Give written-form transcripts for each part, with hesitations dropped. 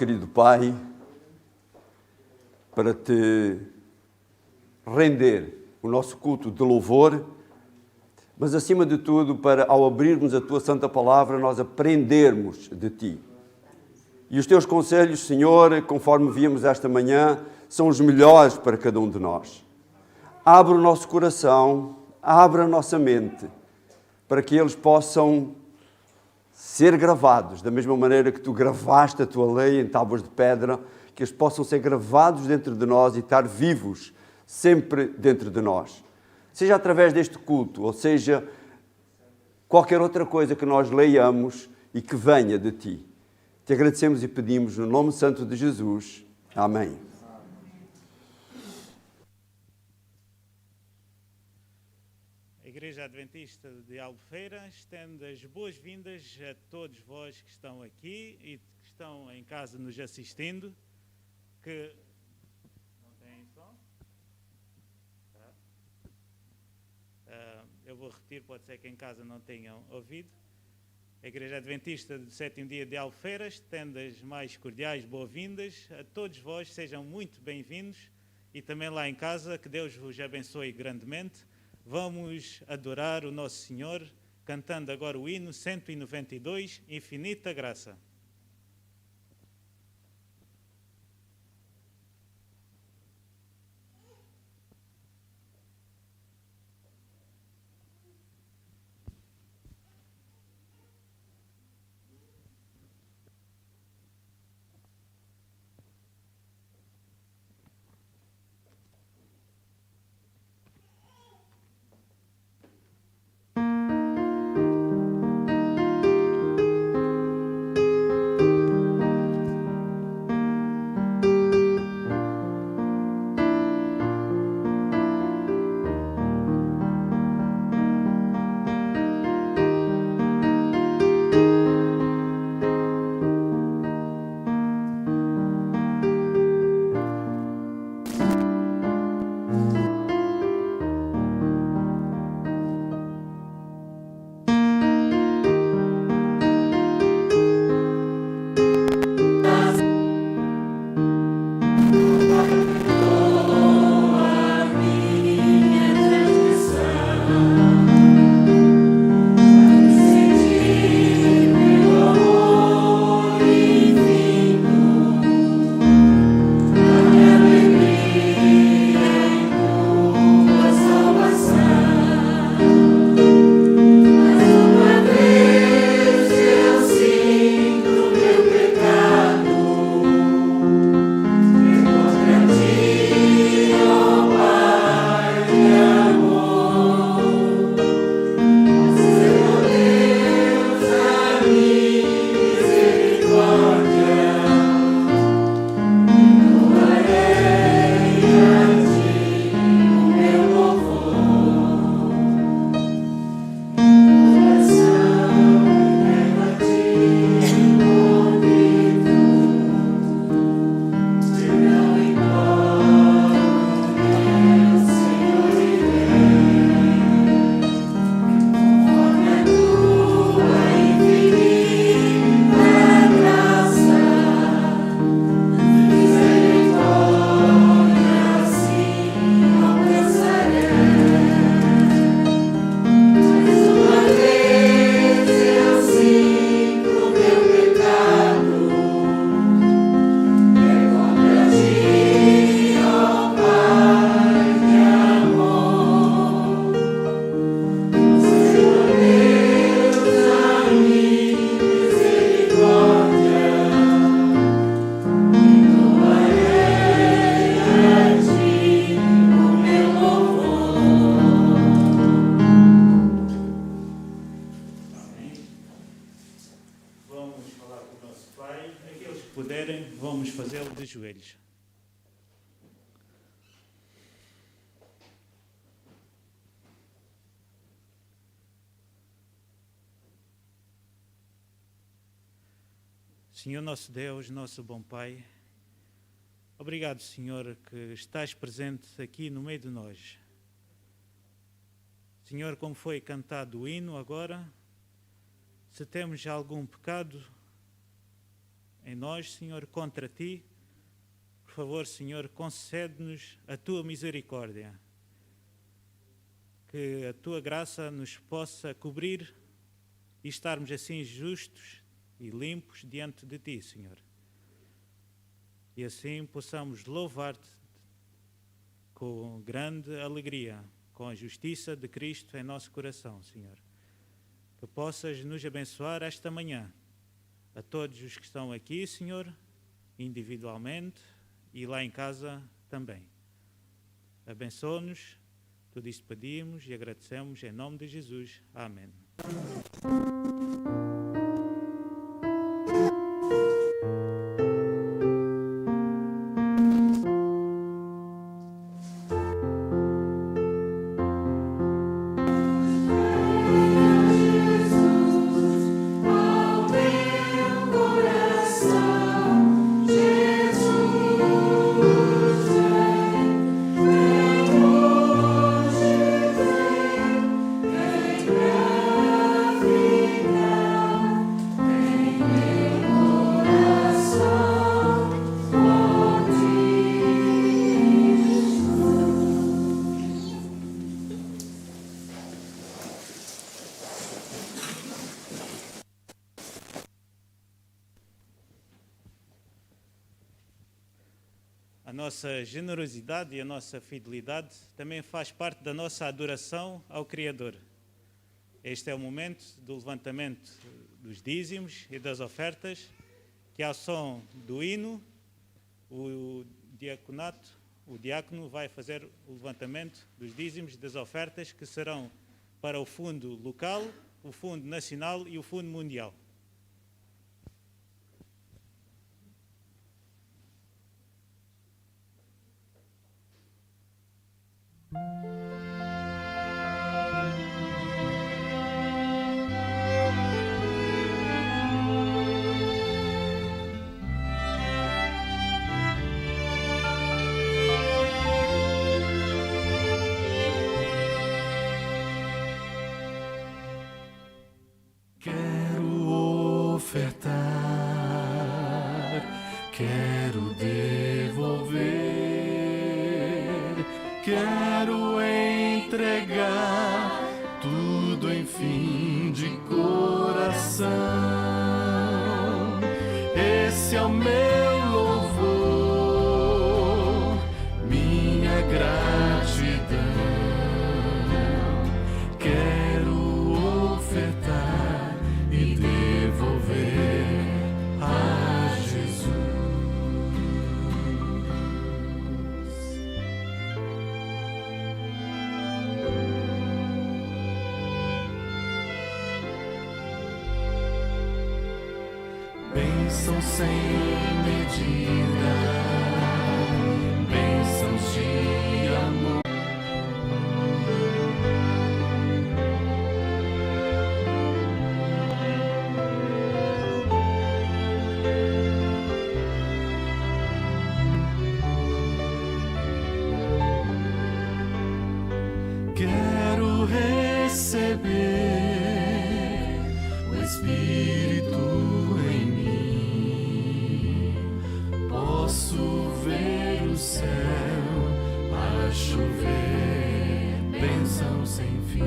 querido Pai, para te render o nosso culto de louvor, mas acima de tudo para, ao abrirmos a Tua Santa Palavra, nós aprendermos de Ti. E os Teus conselhos, Senhor, conforme víamos esta manhã, são os melhores para cada um de nós. Abre o nosso coração, abre a nossa mente, para que eles possam ser gravados, da mesma maneira que Tu gravaste a Tua lei em tábuas de pedra, que eles possam ser gravados dentro de nós e estar vivos sempre dentro de nós. Seja através deste culto, ou seja, qualquer outra coisa que nós leiamos e que venha de Ti. Te agradecemos e pedimos no nome santo de Jesus. Amém. A Igreja Adventista de Albufeira estende as boas-vindas a todos vós que estão aqui e que estão em casa nos assistindo, que não têm som? Eu vou repetir, pode ser que em casa não tenham ouvido. A Igreja Adventista do Sétimo Dia de Albufeira estende as mais cordiais boas-vindas a todos vós, sejam muito bem-vindos, e também lá em casa, que Deus vos abençoe grandemente. Vamos adorar o nosso Senhor, cantando agora o hino 192, Infinita Graça. Joelhos. Senhor nosso Deus, nosso bom Pai, obrigado, Senhor, que estás presente aqui no meio de nós. Senhor, como foi cantado o hino agora, se temos algum pecado, em nós, Senhor, contra Ti. Por favor, Senhor, concede-nos a Tua misericórdia. Que a Tua graça nos possa cobrir e estarmos assim justos e limpos diante de Ti, Senhor. E assim possamos louvar-te com grande alegria, com a justiça de Cristo em nosso coração, Senhor. Que possas nos abençoar esta manhã, a todos os que estão aqui, Senhor, individualmente e lá em casa também. Abençoa-nos, tudo isso pedimos e agradecemos em nome de Jesus. Amém. A nossa generosidade e a nossa fidelidade também faz parte da nossa adoração ao Criador. Este é o momento do levantamento dos dízimos e das ofertas, que ao som do hino, o diácono vai fazer o levantamento dos dízimos e das ofertas, que serão para o fundo local, o fundo nacional e o fundo mundial. Quero ofertar, quero devolver, quero entregar tudo, enfim, de coração. Esse é o meu louvor, minha gratidão. Quero ofertar e devolver a Jesus. Bênção sem medida, bênçãos de amor. Quero receber o Espírito em mim. Posso ver o céu a chover, bênção sem fim.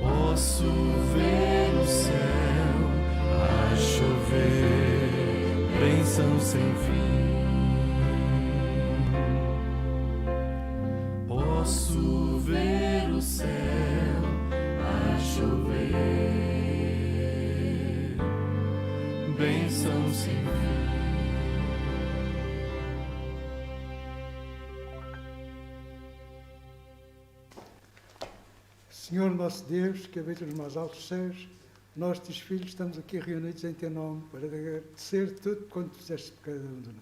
Posso ver o céu a chover, bênção sem fim. Posso ver o céu a chover, bênção sem fim. Senhor nosso Deus, que habita nos mais altos céus, nós, teus filhos, estamos aqui reunidos em teu nome para agradecer tudo quanto fizeste por cada um de nós.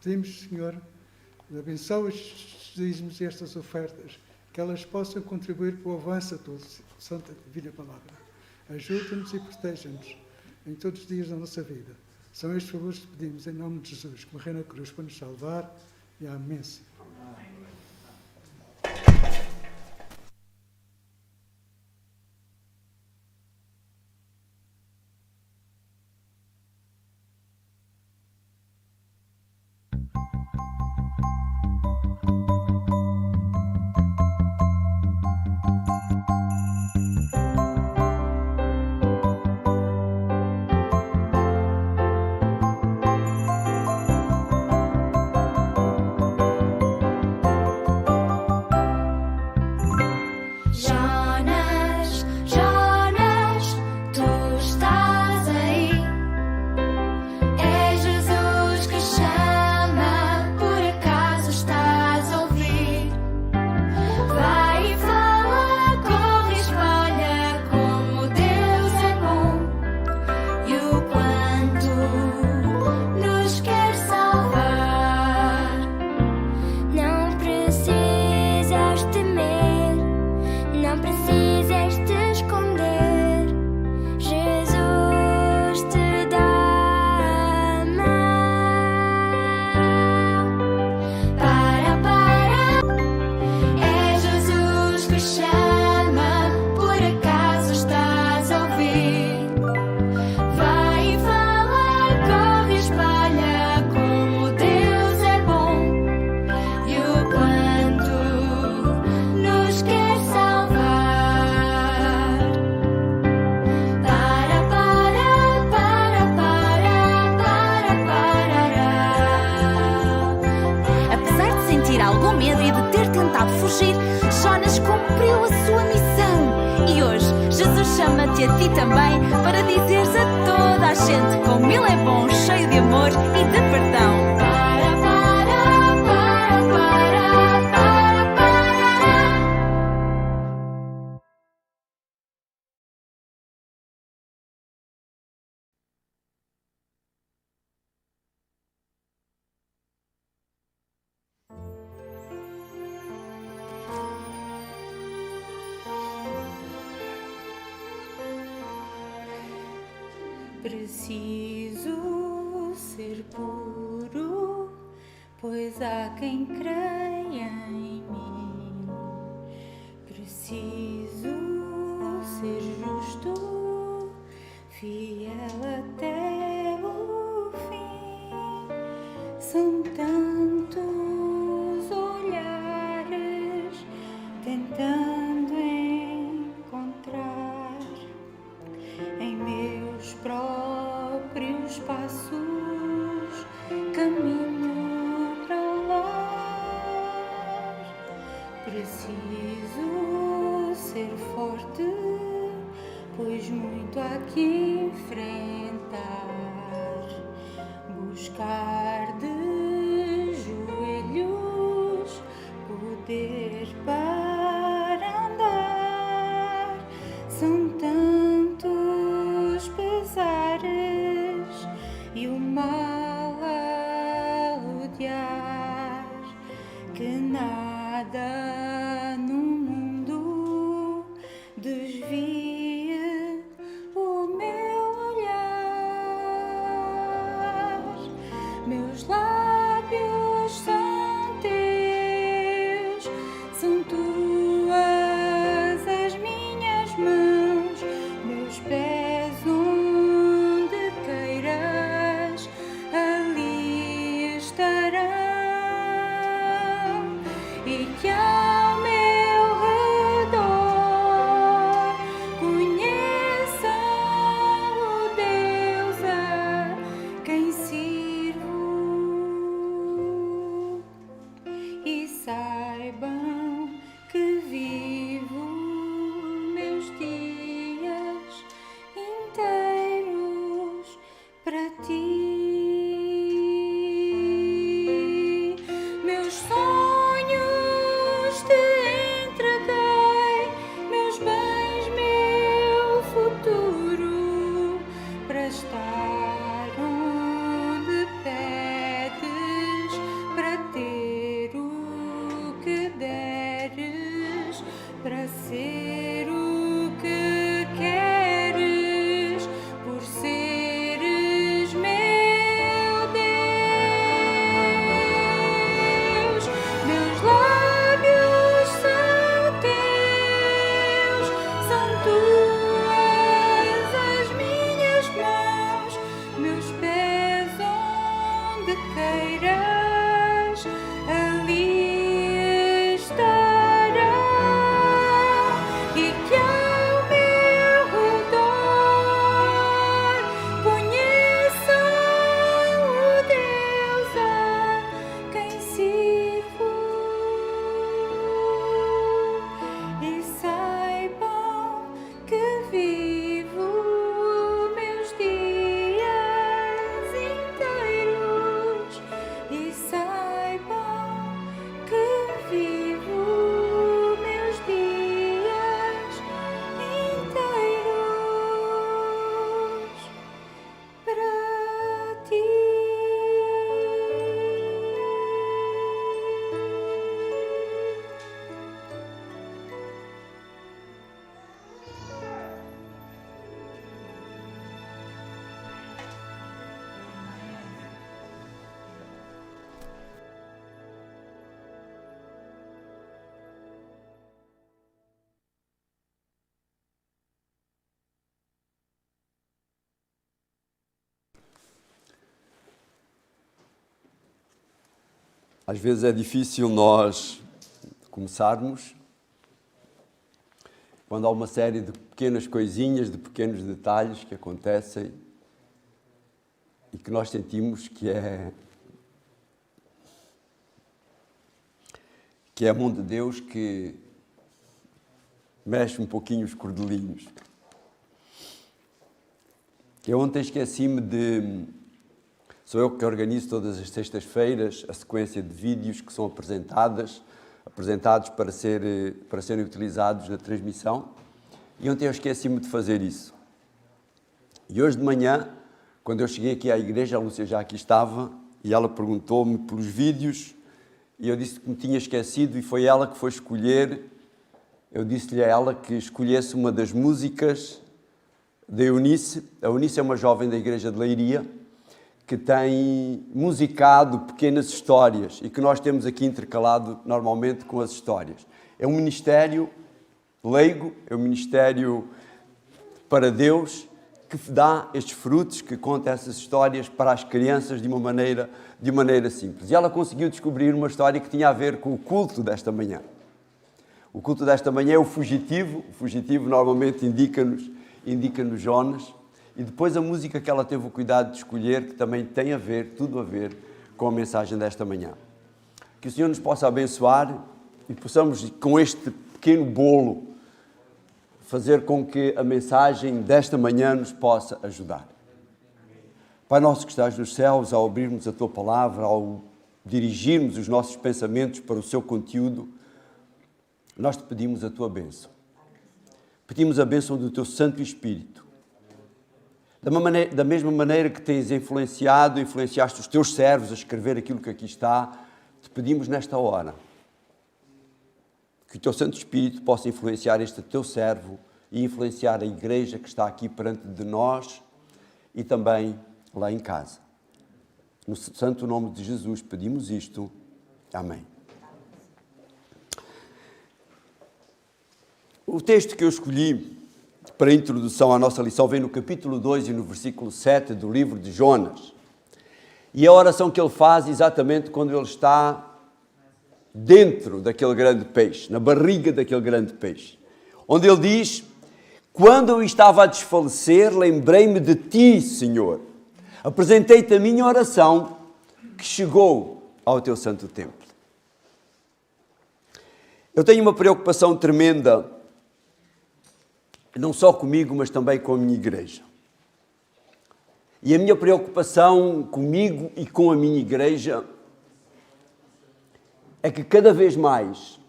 Pedimos, Senhor, abençoa estes dízimos e estas ofertas, que elas possam contribuir para o avanço da tua santa e divina palavra. Ajuda-nos e proteja-nos em todos os dias da nossa vida. São estes favores que pedimos em nome de Jesus, que morreu na cruz para nos salvar. E amém. cumpriu a sua missão. E hoje Jesus chama-te a ti também para dizeres a toda a gente como Ele é bom, cheio de amor e de perdão. Preciso ser puro, pois há quem creia em mim. Preciso ser justo, fiel até o fim. São tantos olhares tentando encontrar em meus próprios passos caminho para o lar. Preciso ser forte, pois muito há que enfrentar. Buscar de joelhos poder para andar. São tantos pesares e o mal a odiar que nada no mundo desvie o meu olhar. Meus lábios são teus, são tuas as minhas mãos, meus pés onde queiras, ali estarão. E que ao meu redor conheçam o Deus a quem sirvo e saibam que vivo meus dias inteiros para ti. Meus sonhos te entreguei, meus bens, meu futuro, para estar onde pedes, para ter o que deres, para ser o que queres, por seres meu Deus. Meus lábios são teus, são tuas as minhas mãos, meus pés onde queiras, ali estarão. E que ao meu redor conheçam o Deus a quem sirvo e saibam que vivo meus dias inteiros, e saibam que vivo meus dias inteiros para ti. Às vezes é difícil nós começarmos quando há uma série de pequenas coisinhas, de pequenos detalhes que acontecem e que nós sentimos que é a mão de Deus que mexe um pouquinho os cordelinhos. Eu ontem esqueci-me de... Sou eu que organizo todas as sextas-feiras a sequência de vídeos que são apresentados para serem utilizados na transmissão. E ontem eu esqueci-me de fazer isso. E hoje de manhã, quando eu cheguei aqui à igreja, a Lúcia já aqui estava, e ela perguntou-me pelos vídeos, e eu disse que me tinha esquecido, e foi ela que foi escolher. Eu disse-lhe a ela que escolhesse uma das músicas da Eunice. A Eunice é uma jovem da igreja de Leiria, que tem musicado pequenas histórias e que nós temos aqui intercalado normalmente com as histórias. É um ministério leigo, é um ministério para Deus que dá estes frutos, que conta essas histórias para as crianças de maneira simples. E ela conseguiu descobrir uma história que tinha a ver com o culto desta manhã. O culto desta manhã é o fugitivo. O fugitivo normalmente indica-nos Jonas. E depois a música que ela teve o cuidado de escolher, que também tem tudo a ver com a mensagem desta manhã. Que o Senhor nos possa abençoar e possamos, com este pequeno bolo, fazer com que a mensagem desta manhã nos possa ajudar. Pai nosso que estás nos céus, ao abrirmos a Tua Palavra, ao dirigirmos os nossos pensamentos para o seu conteúdo, nós te pedimos a Tua bênção. Pedimos a bênção do Teu Santo Espírito. Da mesma maneira que tens influenciaste os teus servos a escrever aquilo que aqui está, te pedimos nesta hora que o teu Santo Espírito possa influenciar este teu servo e influenciar a igreja que está aqui perante de nós e também lá em casa. No santo nome de Jesus pedimos isto. Amém. O texto que eu escolhi para a introdução à nossa lição vem no capítulo 2 e no versículo 7 do livro de Jonas. E a oração que ele faz exatamente quando ele está dentro daquele grande peixe, na barriga daquele grande peixe. Onde ele diz: quando eu estava a desfalecer, lembrei-me de ti, Senhor. Apresentei-te a minha oração que chegou ao teu santo templo. Eu tenho uma preocupação tremenda, não só comigo, mas também com a minha igreja. E a minha preocupação comigo e com a minha igreja é que cada vez mais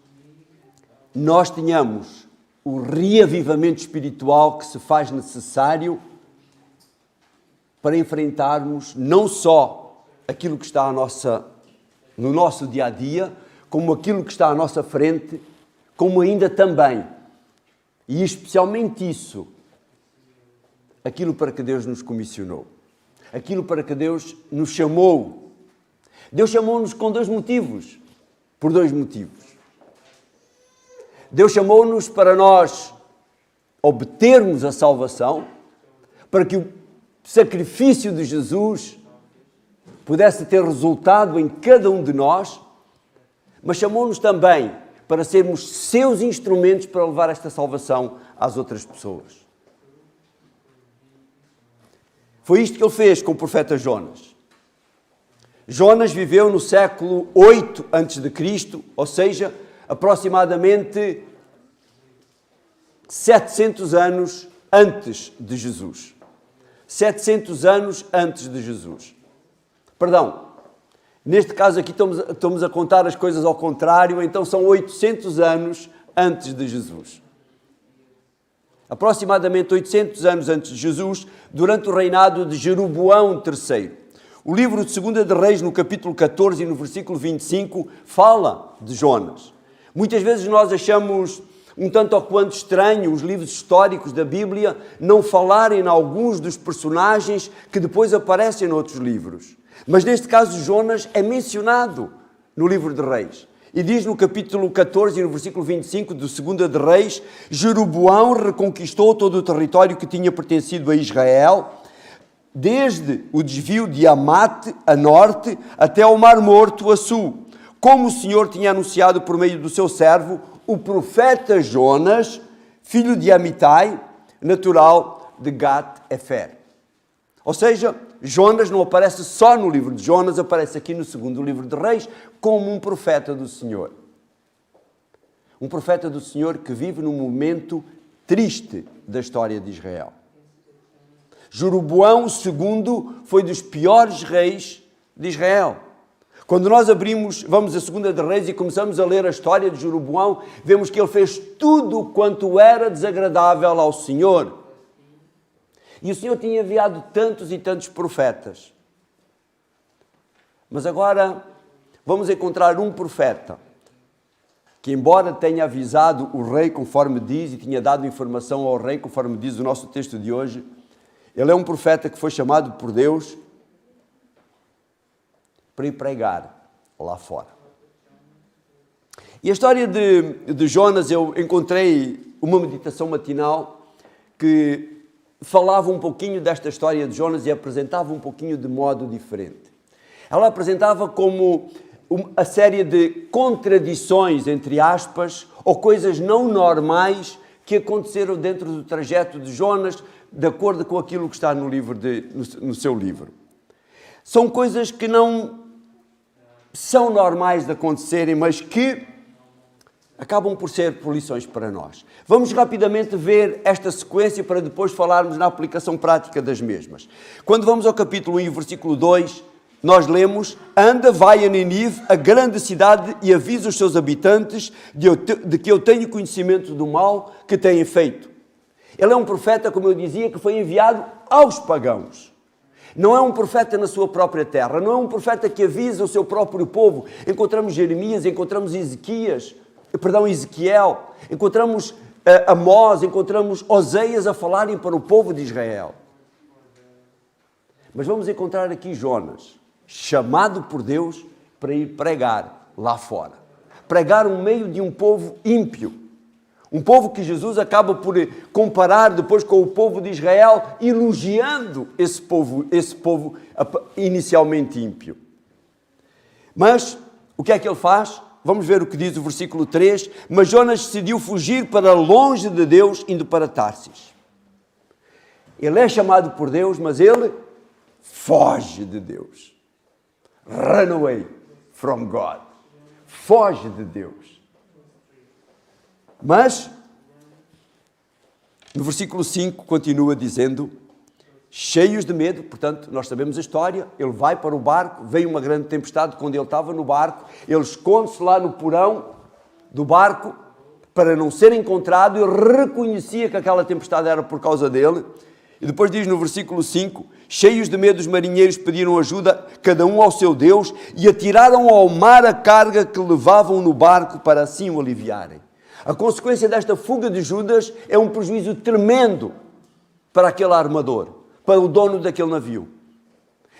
nós tenhamos o reavivamento espiritual que se faz necessário para enfrentarmos não só aquilo que está no nosso dia-a-dia, como aquilo que está à nossa frente, como ainda também, e especialmente isso, aquilo para que Deus nos comissionou, aquilo para que Deus nos chamou. Deus chamou-nos com por dois motivos. Deus chamou-nos para nós obtermos a salvação, para que o sacrifício de Jesus pudesse ter resultado em cada um de nós, mas chamou-nos também para sermos seus instrumentos para levar esta salvação às outras pessoas. Foi isto que ele fez com o profeta Jonas. Jonas viveu no século 8 a.C., ou seja, aproximadamente 700 anos antes de Jesus. 700 anos antes de Jesus. Perdão, neste caso aqui estamos a contar as coisas ao contrário, então são 800 anos antes de Jesus. Aproximadamente 800 anos antes de Jesus, durante o reinado de Jeroboão III. O livro de 2 de Reis, no capítulo 14 e no versículo 25, fala de Jonas. Muitas vezes nós achamos um tanto ou quanto estranho os livros históricos da Bíblia não falarem em alguns dos personagens que depois aparecem noutros livros. Mas neste caso Jonas é mencionado no livro de Reis. E diz no capítulo 14 e no versículo 25 do 2 de Reis: Jeroboão reconquistou todo o território que tinha pertencido a Israel, desde o desvio de Amate a norte até ao Mar Morto a sul, como o Senhor tinha anunciado por meio do seu servo, o profeta Jonas, filho de Amitai, natural de Gat-Efer. Ou seja, Jonas não aparece só no livro de Jonas, aparece aqui no segundo livro de Reis como um profeta do Senhor. Um profeta do Senhor que vive num momento triste da história de Israel. Jeroboão II foi dos piores reis de Israel. Quando nós vamos a 2 de Reis e começamos a ler a história de Jeroboão, vemos que ele fez tudo quanto era desagradável ao Senhor. E o Senhor tinha enviado tantos e tantos profetas. Mas agora vamos encontrar um profeta que, embora tenha avisado o rei conforme diz e tinha dado informação ao rei conforme diz o nosso texto de hoje, ele é um profeta que foi chamado por Deus para ir pregar lá fora. E a história de Jonas, eu encontrei uma meditação matinal que falava um pouquinho desta história de Jonas e apresentava um pouquinho de modo diferente. Ela apresentava como a série de contradições, entre aspas, ou coisas não normais que aconteceram dentro do trajeto de Jonas, de acordo com aquilo que está no seu livro. São coisas que não são normais de acontecerem, mas que acabam por ser lições para nós. Vamos rapidamente ver esta sequência para depois falarmos na aplicação prática das mesmas. Quando vamos ao capítulo 1, versículo 2, nós lemos: anda, vai a Nínive, a grande cidade, e avisa os seus habitantes de que eu tenho conhecimento do mal que têm feito. Ele é um profeta, como eu dizia, que foi enviado aos pagãos. Não é um profeta na sua própria terra, não é um profeta que avisa o seu próprio povo. Encontramos Jeremias, encontramos Ezequiel, encontramos Amós, encontramos Oseias a falarem para o povo de Israel. Mas vamos encontrar aqui Jonas, chamado por Deus para ir pregar lá fora. Pregar no meio de um povo ímpio. Um povo que Jesus acaba por comparar depois com o povo de Israel, elogiando esse povo inicialmente ímpio. Mas o que é que ele faz? Vamos ver o que diz o versículo 3. Mas Jonas decidiu fugir para longe de Deus, indo para Tarsis. Ele é chamado por Deus, mas ele foge de Deus. Run away from God. Foge de Deus. Mas, no versículo 5, continua dizendo: cheios de medo, portanto, nós sabemos a história, ele vai para o barco, veio uma grande tempestade quando ele estava no barco, ele esconde-se lá no porão do barco para não ser encontrado, ele reconhecia que aquela tempestade era por causa dele, e depois diz no versículo 5, cheios de medo os marinheiros pediram ajuda, cada um ao seu Deus, e atiraram ao mar a carga que levavam no barco para assim o aliviarem. A consequência desta fuga de Judas é um prejuízo tremendo para aquele armador, para o dono daquele navio.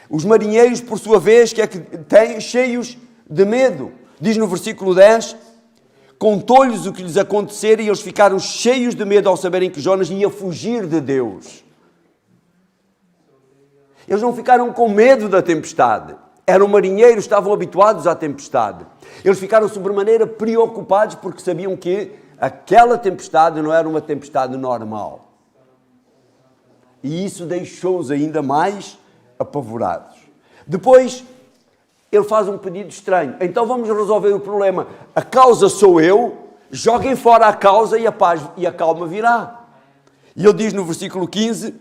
Os marinheiros, por sua vez, que é que têm, cheios de medo. Diz no versículo 10, contou-lhes o que lhes acontecera e eles ficaram cheios de medo ao saberem que Jonas ia fugir de Deus. Eles não ficaram com medo da tempestade. Eram marinheiros, estavam habituados à tempestade. Eles ficaram sobremaneira preocupados porque sabiam que aquela tempestade não era uma tempestade normal. E isso deixou-os ainda mais apavorados. Depois, ele faz um pedido estranho. Então vamos resolver o problema. A causa sou eu, joguem fora a causa e a paz e a calma virá. E ele diz no versículo 15,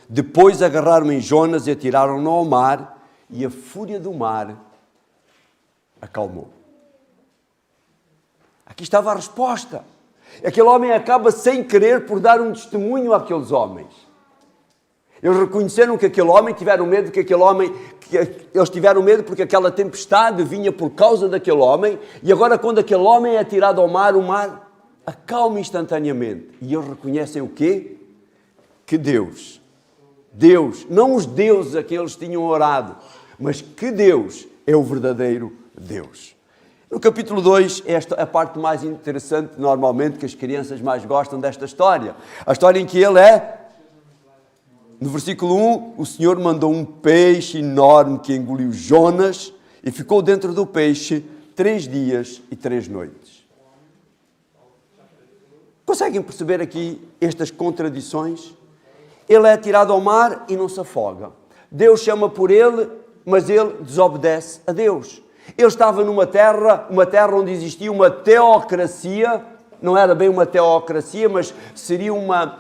depois agarraram em Jonas e atiraram-no ao mar, e a fúria do mar acalmou. Aqui estava a resposta. Aquele homem acaba sem querer por dar um testemunho àqueles homens. Eles reconheceram que aquele homem tiveram medo, eles tiveram medo porque aquela tempestade vinha por causa daquele homem, e agora quando aquele homem é atirado ao mar, o mar acalma instantaneamente. E eles reconhecem o quê? Que Deus, não os deuses a quem eles tinham orado, mas que Deus é o verdadeiro Deus. No capítulo 2, esta é a parte mais interessante, normalmente, que as crianças mais gostam desta história. A história em que ele no versículo 1, o Senhor mandou um peixe enorme que engoliu Jonas e ficou dentro do peixe 3 dias e 3 noites. Conseguem perceber aqui estas contradições? Ele é atirado ao mar e não se afoga. Deus chama por ele, mas ele desobedece a Deus. Ele estava numa terra onde existia uma teocracia, não era bem uma teocracia, mas seria uma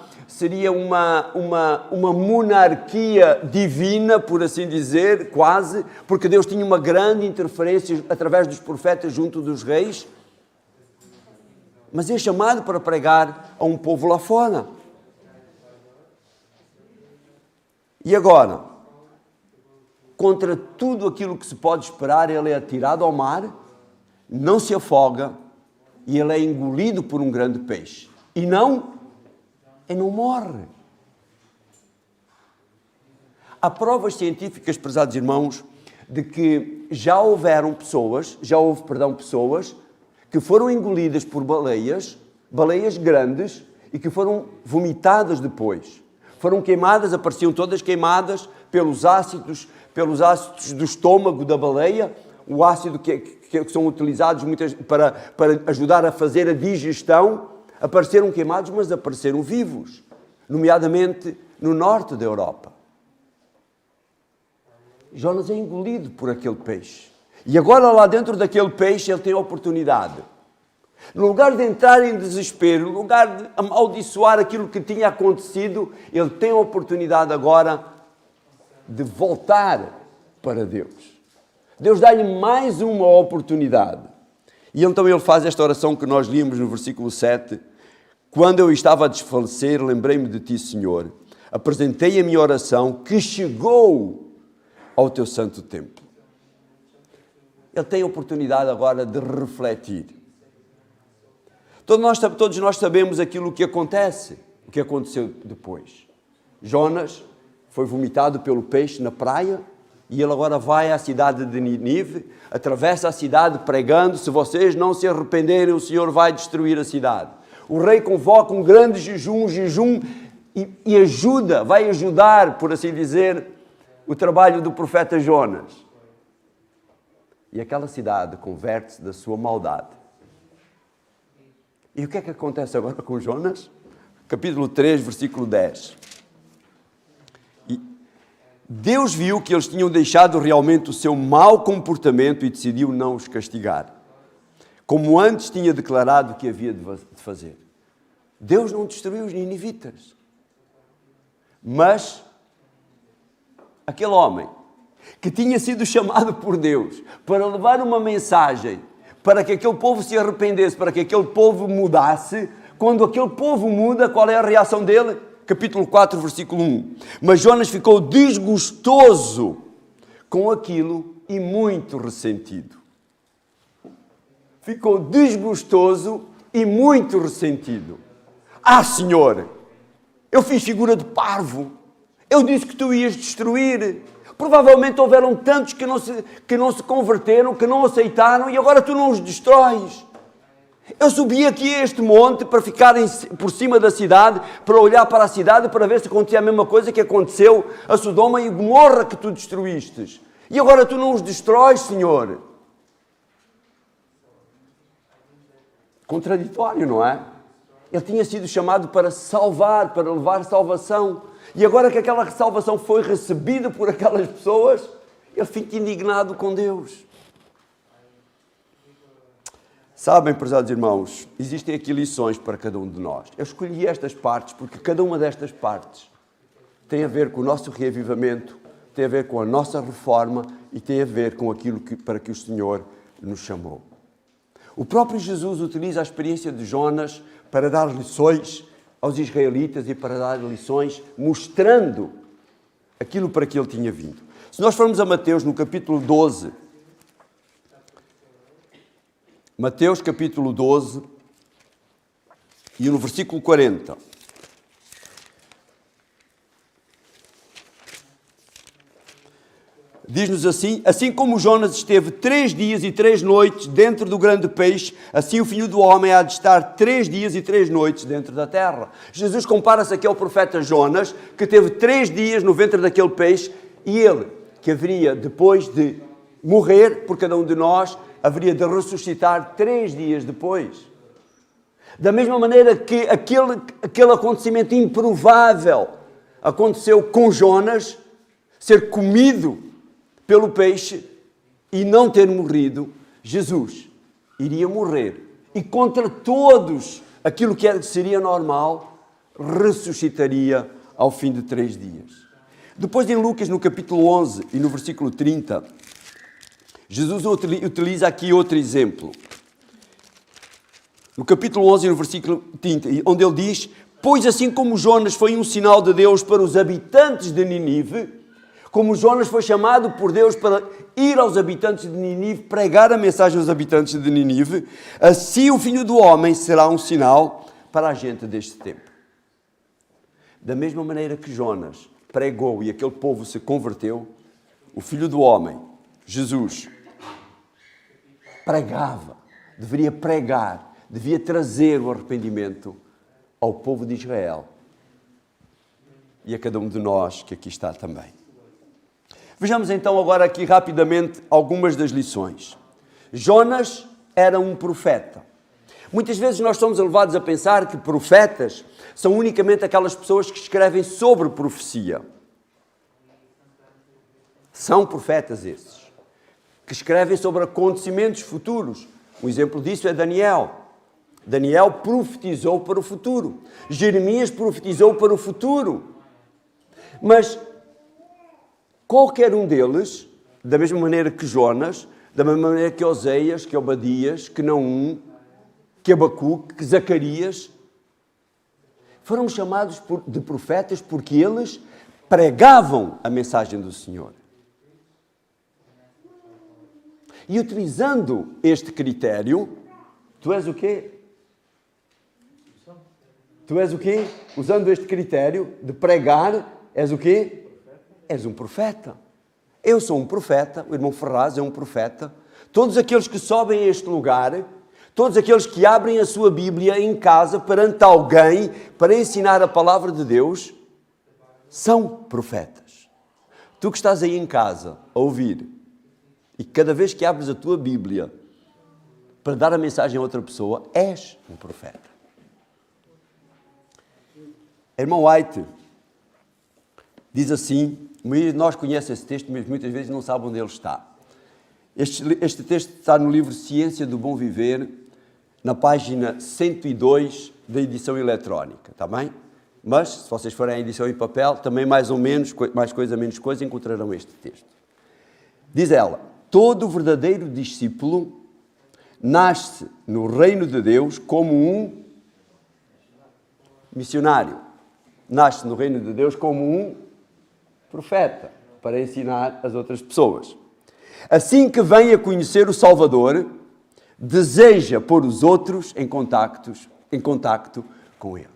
monarquia divina, por assim dizer, quase, porque Deus tinha uma grande interferência através dos profetas junto dos reis. Mas é chamado para pregar a um povo lá fora. E agora, contra tudo aquilo que se pode esperar, ele é atirado ao mar, não se afoga e ele é engolido por um grande peixe. E não morre. Há provas científicas, prezados irmãos, de que já houve pessoas que foram engolidas por baleias grandes e que foram vomitadas depois. Foram queimadas, apareciam todas queimadas pelos ácidos do estômago da baleia, o ácido que são utilizados muitas para ajudar a fazer a digestão. Apareceram queimados, mas apareceram vivos, nomeadamente no norte da Europa. Jonas é engolido por aquele peixe. E agora lá dentro daquele peixe ele tem a oportunidade. No lugar de entrar em desespero, no lugar de amaldiçoar aquilo que tinha acontecido, ele tem a oportunidade agora de voltar para Deus. Deus dá-lhe mais uma oportunidade. E então ele faz esta oração que nós líamos no versículo 7. Quando eu estava a desfalecer, lembrei-me de ti, Senhor. Apresentei a minha oração que chegou ao teu santo templo. Ele tem a oportunidade agora de refletir. Todos nós sabemos aquilo que acontece, o que aconteceu depois. Jonas foi vomitado pelo peixe na praia e ele agora vai à cidade de Nínive, atravessa a cidade pregando: se vocês não se arrependerem, o Senhor vai destruir a cidade. O rei convoca um grande jejum e vai ajudar, por assim dizer, o trabalho do profeta Jonas. E aquela cidade converte-se da sua maldade. E o que é que acontece agora com Jonas? Capítulo 3, versículo 10. Deus viu que eles tinham deixado realmente o seu mau comportamento e decidiu não os castigar, como antes tinha declarado que havia de fazer. Deus não destruiu os ninivitas. Mas aquele homem que tinha sido chamado por Deus para levar uma mensagem, para que aquele povo se arrependesse, para que aquele povo mudasse, quando aquele povo muda, qual é a reação dele? Capítulo 4, versículo 1. Mas Jonas ficou desgostoso com aquilo e muito ressentido. Ficou desgostoso e muito ressentido. Ah, Senhor, eu fiz figura de parvo. Eu disse que tu ias destruir. Provavelmente houveram tantos que não se converteram, que não aceitaram, e agora tu não os destróis. Eu subi aqui a este monte para ficar por cima da cidade, para olhar para a cidade, para ver se acontecia a mesma coisa que aconteceu a Sodoma e Gomorra que tu destruíste. E agora tu não os destróis, Senhor. Contraditório, não é? Ele tinha sido chamado para salvar, para levar salvação. E agora que aquela salvação foi recebida por aquelas pessoas, ele fica indignado com Deus. Sabem, prezados irmãos, existem aqui lições para cada um de nós. Eu escolhi estas partes porque cada uma destas partes tem a ver com o nosso reavivamento, tem a ver com a nossa reforma e tem a ver com aquilo para que o Senhor nos chamou. O próprio Jesus utiliza a experiência de Jonas para dar lições aos israelitas e para dar lições mostrando aquilo para que ele tinha vindo. Se nós formos a Mateus, no capítulo 12, Mateus capítulo 12 e no versículo 40. Diz-nos assim: assim como Jonas esteve 3 dias e 3 noites dentro do grande peixe, assim o Filho do Homem há de estar 3 dias e 3 noites dentro da terra. Jesus compara-se aqui ao profeta Jonas, que teve 3 dias no ventre daquele peixe, e ele, que haveria depois de morrer por cada um de nós, haveria de ressuscitar 3 dias depois. Da mesma maneira que aquele acontecimento improvável aconteceu com Jonas, ser comido pelo peixe, e não ter morrido, Jesus iria morrer. E contra todos aquilo que seria normal, ressuscitaria ao fim de 3 dias. Depois em Lucas, no capítulo 11 e no versículo 30, Jesus utiliza aqui outro exemplo. No capítulo 11 e no versículo 30, onde ele diz: pois assim como Jonas foi um sinal de Deus para os habitantes de Ninive, como Jonas foi chamado por Deus para ir aos habitantes de Ninive, pregar a mensagem aos habitantes de Ninive, assim o Filho do Homem será um sinal para a gente deste tempo. Da mesma maneira que Jonas pregou e aquele povo se converteu, o Filho do Homem, Jesus, pregava, deveria pregar, devia trazer o arrependimento ao povo de Israel e a cada um de nós que aqui está também. Vejamos então agora aqui rapidamente algumas das lições. Jonas era um profeta. Muitas vezes nós somos levados a pensar que profetas são unicamente aquelas pessoas que escrevem sobre profecia. São profetas esses, que escrevem sobre acontecimentos futuros. Um exemplo disso é Daniel. Daniel profetizou para o futuro. Jeremias profetizou para o futuro. Mas qualquer um deles, da mesma maneira que Jonas, da mesma maneira que Oseias, que Obadias, que Naum, que Abacuque, que Zacarias, foram chamados de profetas porque eles pregavam a mensagem do Senhor. E utilizando este critério, tu és o quê? Tu és o quê? Usando este critério de pregar, és o quê? És um profeta. Eu sou um profeta, o irmão Ferraz é um profeta. Todos aqueles que sobem a este lugar, todos aqueles que abrem a sua Bíblia em casa perante alguém para ensinar a palavra de Deus, são profetas. Tu que estás aí em casa a ouvir, e cada vez que abres a tua Bíblia para dar a mensagem a outra pessoa, és um profeta. Irmão White diz assim, nós conhecemos esse texto, mas muitas vezes não sabem onde ele está. Este texto está no livro Ciência do Bom Viver, na página 102 da edição eletrónica, está bem? Mas, se vocês forem à edição em papel, também mais ou menos, mais coisa, menos coisa, encontrarão este texto. Diz ela: todo verdadeiro discípulo nasce no reino de Deus como um missionário. Nasce no reino de Deus como um profeta, para ensinar as outras pessoas. Assim que vem a conhecer o Salvador, deseja pôr os outros em contacto com Ele.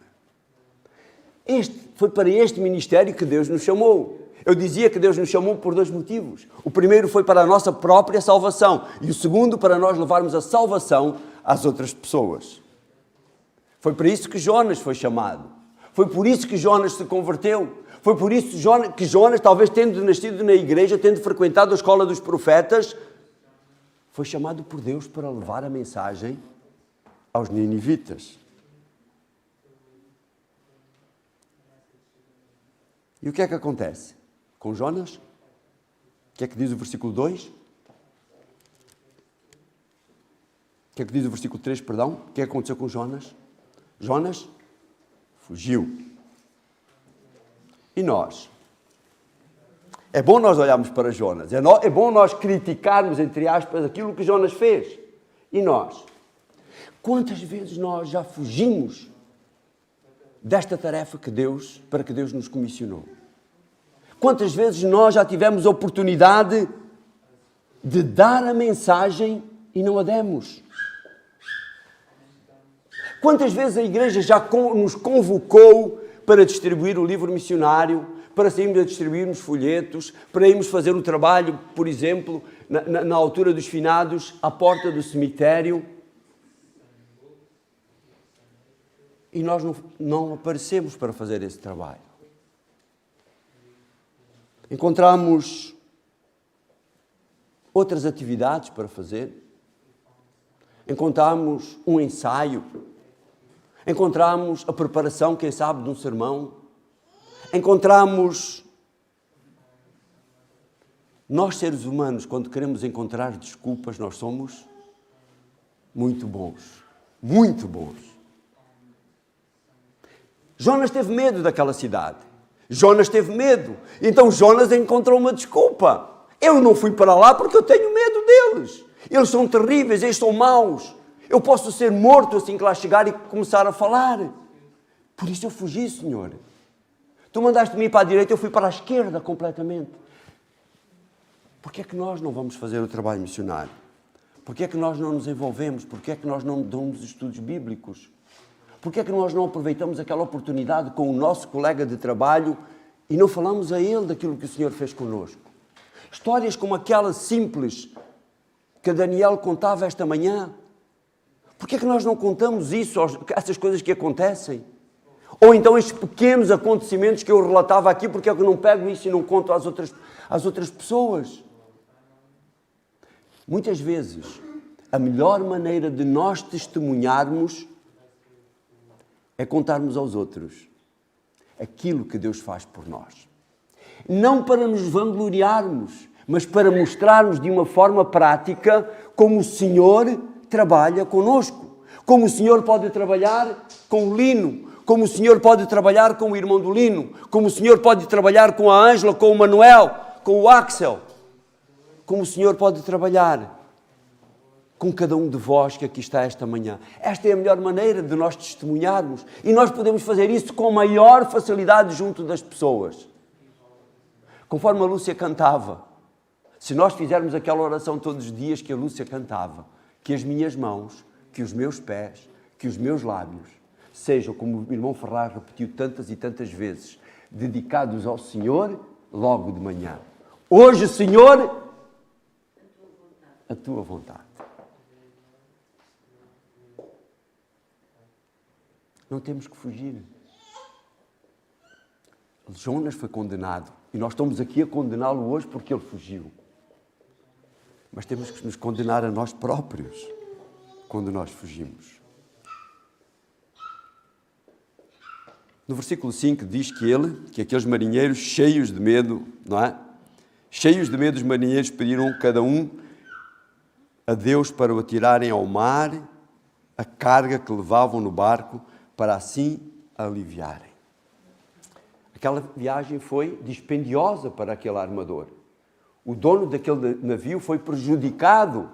Foi para este ministério que Deus nos chamou. Eu dizia que Deus nos chamou por 2 motivos. O primeiro foi para a nossa própria salvação e o segundo para nós levarmos a salvação às outras pessoas. Foi para isso que Jonas foi chamado. Foi por isso que Jonas se converteu. Foi por isso que Jonas, talvez tendo nascido na igreja, tendo frequentado a escola dos profetas, foi chamado por Deus para levar a mensagem aos ninivitas. E o que é que acontece com Jonas? O que é que diz o versículo 2? O que é que diz o versículo 3, perdão? O que é que aconteceu com Jonas? Jonas fugiu. E nós? É bom nós olharmos para Jonas. É bom nós criticarmos, entre aspas, aquilo que Jonas fez. E nós? Quantas vezes nós já fugimos desta tarefa para que Deus nos comissionou? Quantas vezes nós já tivemos a oportunidade de dar a mensagem e não a demos? Quantas vezes a igreja já nos convocou para distribuir o livro missionário, para sairmos a distribuirmos folhetos, para irmos fazer o trabalho, por exemplo, na altura dos finados, à porta do cemitério, e nós não aparecemos para fazer esse trabalho. Encontramos outras atividades para fazer, encontramos um ensaio, encontramos a preparação, quem sabe, de um sermão, encontramos Nós, seres humanos, quando queremos encontrar desculpas, nós somos muito bons. Muito bons. Jonas teve medo daquela cidade. Jonas teve medo. Então Jonas encontrou uma desculpa. Eu não fui para lá porque eu tenho medo deles. Eles são terríveis, eles são maus. Eu posso ser morto assim que lá chegar e começar a falar. Por isso eu fugi, Senhor. Tu mandaste-me ir para a direita, eu fui para a esquerda completamente. Porquê é que nós não vamos fazer o trabalho missionário? Porquê é que nós não nos envolvemos? Porquê é que nós não damos estudos bíblicos? Porquê é que nós não aproveitamos aquela oportunidade com o nosso colega de trabalho e não falamos a ele daquilo que o Senhor fez connosco? Histórias como aquela simples que a Daniel contava esta manhã. Porquê é que nós não contamos isso, essas coisas que acontecem? Ou então estes pequenos acontecimentos que eu relatava aqui, porque é que eu não pego isso e não conto às outras pessoas? Muitas vezes, a melhor maneira de nós testemunharmos é contarmos aos outros aquilo que Deus faz por nós. Não para nos vangloriarmos, mas para mostrarmos de uma forma prática como o Senhor trabalha conosco. Como o Senhor pode trabalhar com o Lino, como o Senhor pode trabalhar com o irmão do Lino, como o Senhor pode trabalhar com a Ângela, com o Manuel, com o Axel. Como o Senhor pode trabalhar com cada um de vós que aqui está esta manhã. Esta é a melhor maneira de nós testemunharmos. E nós podemos fazer isso com maior facilidade junto das pessoas. Conforme a Lúcia cantava, se nós fizermos aquela oração todos os dias que a Lúcia cantava, que as minhas mãos, que os meus pés, que os meus lábios, sejam, como o irmão Ferraz repetiu tantas e tantas vezes, dedicados ao Senhor logo de manhã. Hoje, Senhor, a tua vontade. Não temos que fugir. Jonas foi condenado e nós estamos aqui a condená-lo hoje porque ele fugiu. Mas temos que nos condenar a nós próprios quando nós fugimos. No versículo 5 diz que aqueles marinheiros cheios de medo, não é? Cheios de medo, os marinheiros pediram cada um a Deus para o atirarem ao mar a carga que levavam no barco para assim aliviarem. Aquela viagem foi dispendiosa para aquele armador. O dono daquele navio foi prejudicado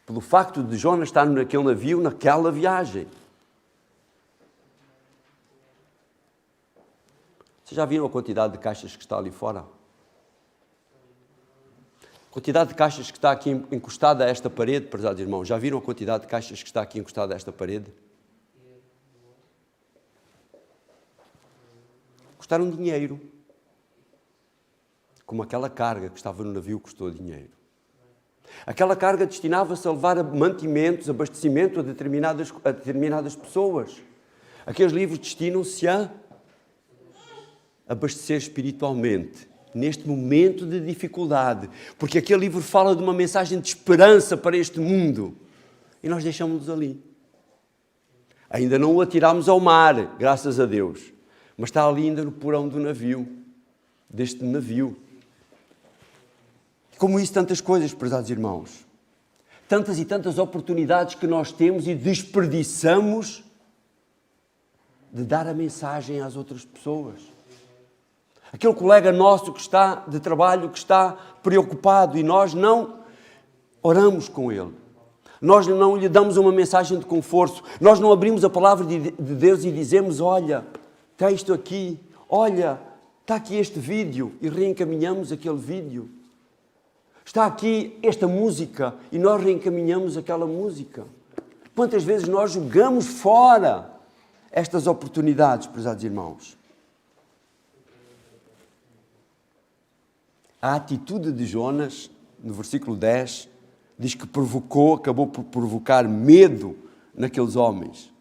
pelo facto de Jonas estar naquele navio, naquela viagem. Vocês já viram a quantidade de caixas que está ali fora? A quantidade de caixas que está aqui encostada a esta parede, prezados irmãos, já viram a quantidade de caixas que está aqui encostada a esta parede? Custaram dinheiro. Como aquela carga que estava no navio custou dinheiro. Aquela carga destinava-se a levar mantimentos, abastecimento a determinadas pessoas. Aqueles livros destinam-se a abastecer espiritualmente, neste momento de dificuldade, porque aquele livro fala de uma mensagem de esperança para este mundo, e nós deixamos-los ali. Ainda não o atirámos ao mar, graças a Deus, mas está ali ainda no porão do navio, deste navio. Como isso, tantas coisas, prezados irmãos, tantas e tantas oportunidades que nós temos e desperdiçamos de dar a mensagem às outras pessoas. Aquele colega nosso que está de trabalho, que está preocupado e nós não oramos com ele. Nós não lhe damos uma mensagem de conforto. Nós não abrimos a palavra de Deus e dizemos, olha, está isto aqui, olha, está aqui este vídeo e reencaminhamos aquele vídeo. Está aqui esta música e nós reencaminhamos aquela música. Quantas vezes nós jogamos fora estas oportunidades, prezados irmãos? A atitude de Jonas, no versículo 10, diz que acabou por provocar medo naqueles homens.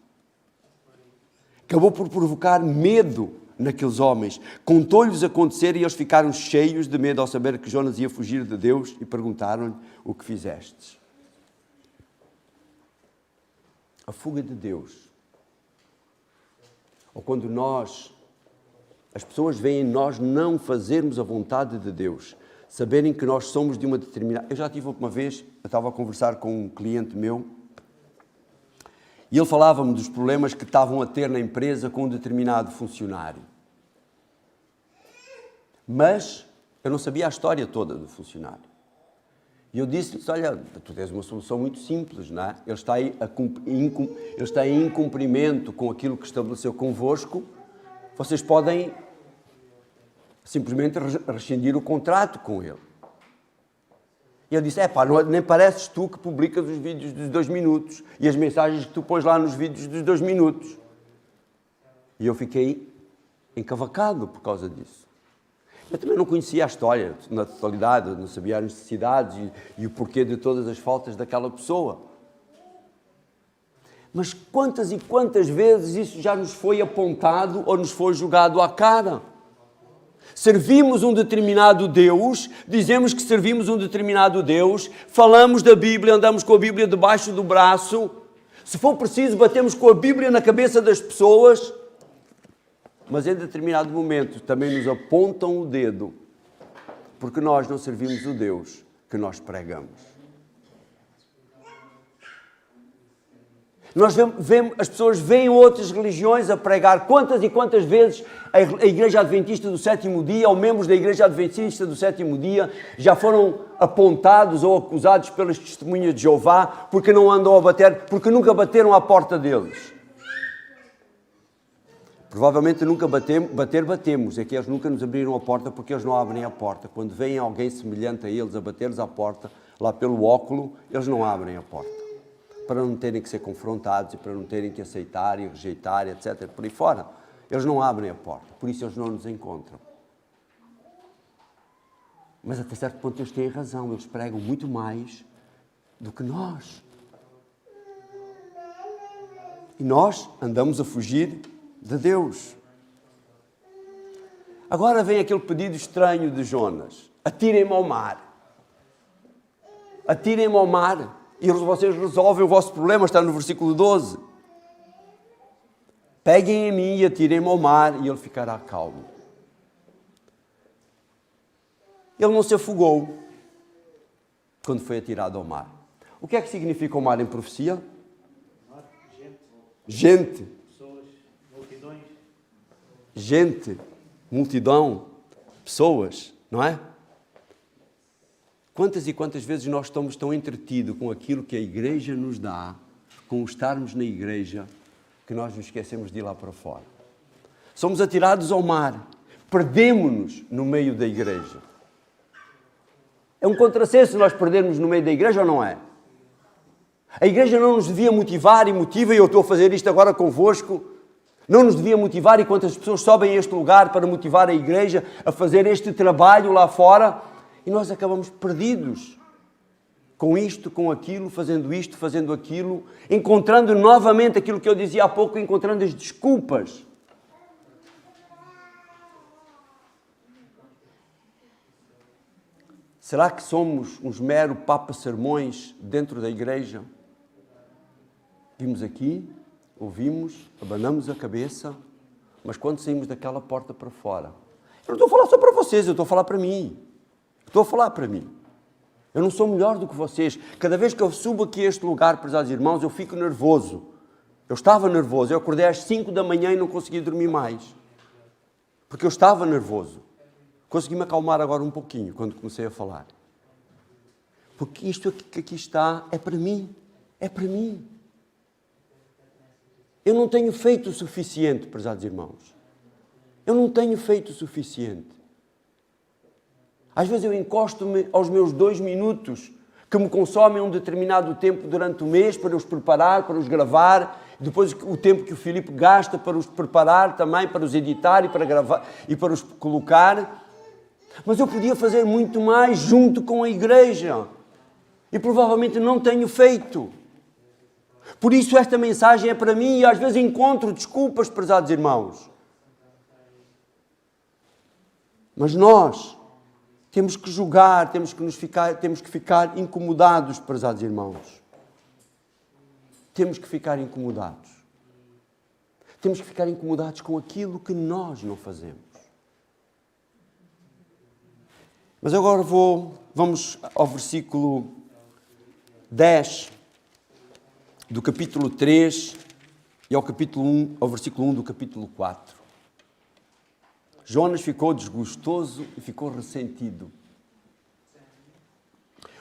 Acabou por provocar medo naqueles homens. Contou-lhes acontecer e eles ficaram cheios de medo ao saber que Jonas ia fugir de Deus e perguntaram-lhe o que fizestes. A fuga de Deus. Ou quando as pessoas veem nós não fazermos a vontade de Deus, Saberem que nós somos de uma determinada... Eu já tive uma vez, eu estava a conversar com um cliente meu, e ele falava-me dos problemas que estavam a ter na empresa com um determinado funcionário. Mas eu não sabia a história toda do funcionário. E eu disse-lhes, olha, tu tens uma solução muito simples, não é? Ele está em incumprimento com aquilo que estabeleceu convosco, vocês podem simplesmente rescindir o contrato com ele. E ele disse, nem pareces tu que publicas os vídeos dos 2 minutos e as mensagens que tu pões lá nos vídeos dos 2 minutos. E eu fiquei encavacado por causa disso. Eu também não conhecia a história na totalidade, não sabia as necessidades e o porquê de todas as faltas daquela pessoa. Mas quantas e quantas vezes isso já nos foi apontado ou nos foi jogado à cara? Servimos um determinado Deus, dizemos que servimos um determinado Deus, falamos da Bíblia, andamos com a Bíblia debaixo do braço, se for preciso batemos com a Bíblia na cabeça das pessoas, mas em determinado momento também nos apontam o dedo, porque nós não servimos o Deus que nós pregamos. As pessoas veem outras religiões a pregar. Quantas e quantas vezes a Igreja Adventista do Sétimo Dia ou membros da Igreja Adventista do Sétimo Dia já foram apontados ou acusados pelas testemunhas de Jeová porque não andam a bater, porque nunca bateram à porta deles. Provavelmente nunca batemos, é que eles nunca nos abriram a porta porque eles não abrem a porta. Quando vem alguém semelhante a eles a bater-lhes à porta, lá pelo óculo, eles não abrem a porta. Para não terem que ser confrontados e para não terem que aceitar e rejeitar, etc. Por aí fora. Eles não abrem a porta, por isso eles não nos encontram. Mas até certo ponto eles têm razão, eles pregam muito mais do que nós. E nós andamos a fugir de Deus. Agora vem aquele pedido estranho de Jonas. Atirem-me ao mar. Atirem-me ao mar. E vocês resolvem o vosso problema, está no versículo 12. Peguem em mim e atirem-me ao mar e ele ficará calmo. Ele não se afogou quando foi atirado ao mar. O que é que significa o mar em profecia? Gente. Pessoas, multidões. Gente, multidão, pessoas, não é? Quantas e quantas vezes nós estamos tão entretidos com aquilo que a igreja nos dá, com o estarmos na igreja, que nós nos esquecemos de ir lá para fora. Somos atirados ao mar, perdemos-nos no meio da igreja. É um contrassenso nós perdermos no meio da igreja ou não é? A igreja não nos devia motivar e motiva, e eu estou a fazer isto agora convosco, não nos devia motivar e quantas pessoas sobem a este lugar para motivar a igreja a fazer este trabalho lá fora, e nós acabamos perdidos com isto, com aquilo, fazendo isto, fazendo aquilo, encontrando novamente aquilo que eu dizia há pouco, encontrando as desculpas. Será que somos uns meros papa-sermões dentro da igreja? Vimos aqui, ouvimos, abanamos a cabeça, mas quando saímos daquela porta para fora, eu não estou a falar só para vocês, eu estou a falar para mim. Estou a falar para mim. Eu não sou melhor do que vocês. Cada vez que eu subo aqui a este lugar, prezados irmãos, eu fico nervoso. Eu estava nervoso. Eu acordei às 5 da manhã e não consegui dormir mais. Porque eu estava nervoso. Consegui me acalmar agora um pouquinho, quando comecei a falar. Porque isto que aqui está é para mim. É para mim. Eu não tenho feito o suficiente, prezados irmãos. Eu não tenho feito o suficiente. Às vezes eu encosto-me aos meus 2 minutos, que me consomem um determinado tempo durante o mês para os preparar, para os gravar, depois o tempo que o Filipe gasta para os preparar também, para os editar e para gravar e para os colocar. Mas eu podia fazer muito mais junto com a igreja. E provavelmente não tenho feito. Por isso esta mensagem é para mim e às vezes encontro desculpas, prezados irmãos. Mas nós temos que julgar, temos que ficar incomodados, prezados irmãos. Temos que ficar incomodados. Temos que ficar incomodados com aquilo que nós não fazemos. Mas agora vamos ao versículo 10 do capítulo 3 e ao versículo 1 do capítulo 4. Jonas ficou desgostoso e ficou ressentido.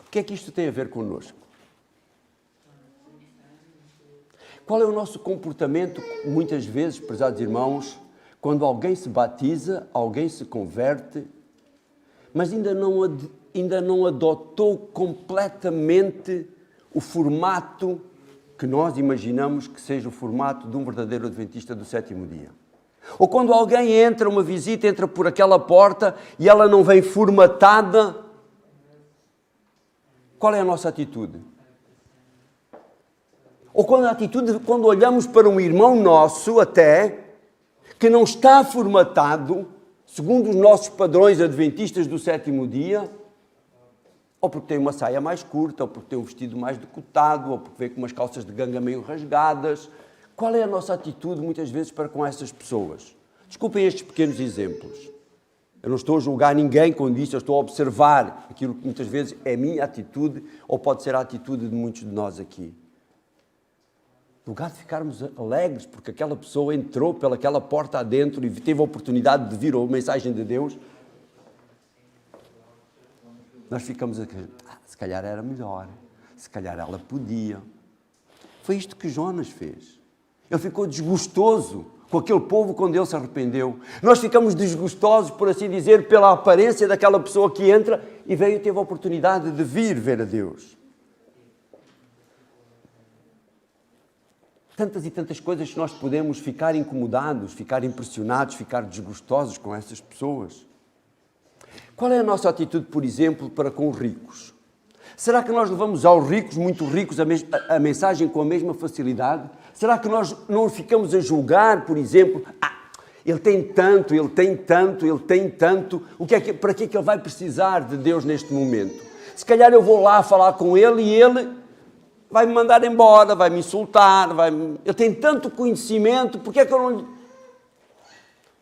O que é que isto tem a ver connosco? Qual é o nosso comportamento, muitas vezes, prezados irmãos, quando alguém se batiza, alguém se converte, mas ainda não adotou completamente o formato que nós imaginamos que seja o formato de um verdadeiro adventista do sétimo dia? Ou quando alguém entra, uma visita, entra por aquela porta e ela não vem formatada, qual é a nossa atitude? Ou quando olhamos para um irmão nosso até, que não está formatado, segundo os nossos padrões adventistas do sétimo dia, ou porque tem uma saia mais curta, ou porque tem um vestido mais decotado, ou porque vem com umas calças de ganga meio rasgadas. Qual é a nossa atitude, muitas vezes, para com essas pessoas? Desculpem estes pequenos exemplos. Eu não estou a julgar ninguém com isso, eu estou a observar aquilo que muitas vezes é a minha atitude, ou pode ser a atitude de muitos de nós aqui. No lugar de ficarmos alegres porque aquela pessoa entrou pelaquela porta adentro e teve a oportunidade de vir a mensagem de Deus, nós ficamos a dizer, se calhar era melhor, se calhar ela podia. Foi isto que Jonas fez. Ele ficou desgostoso com aquele povo quando ele se arrependeu. Nós ficamos desgostosos, por assim dizer, pela aparência daquela pessoa que entra e veio e teve a oportunidade de vir ver a Deus. Tantas e tantas coisas que nós podemos ficar incomodados, ficar impressionados, ficar desgostosos com essas pessoas. Qual é a nossa atitude, por exemplo, para com os ricos? Será que nós levamos aos ricos, muito ricos, a mensagem com a mesma facilidade? Será que nós não ficamos a julgar, por exemplo, ele tem tanto, para que é que ele vai precisar de Deus neste momento? Se calhar eu vou lá falar com ele e ele vai me mandar embora, vai me insultar, ele tem tanto conhecimento, porque é que eu não...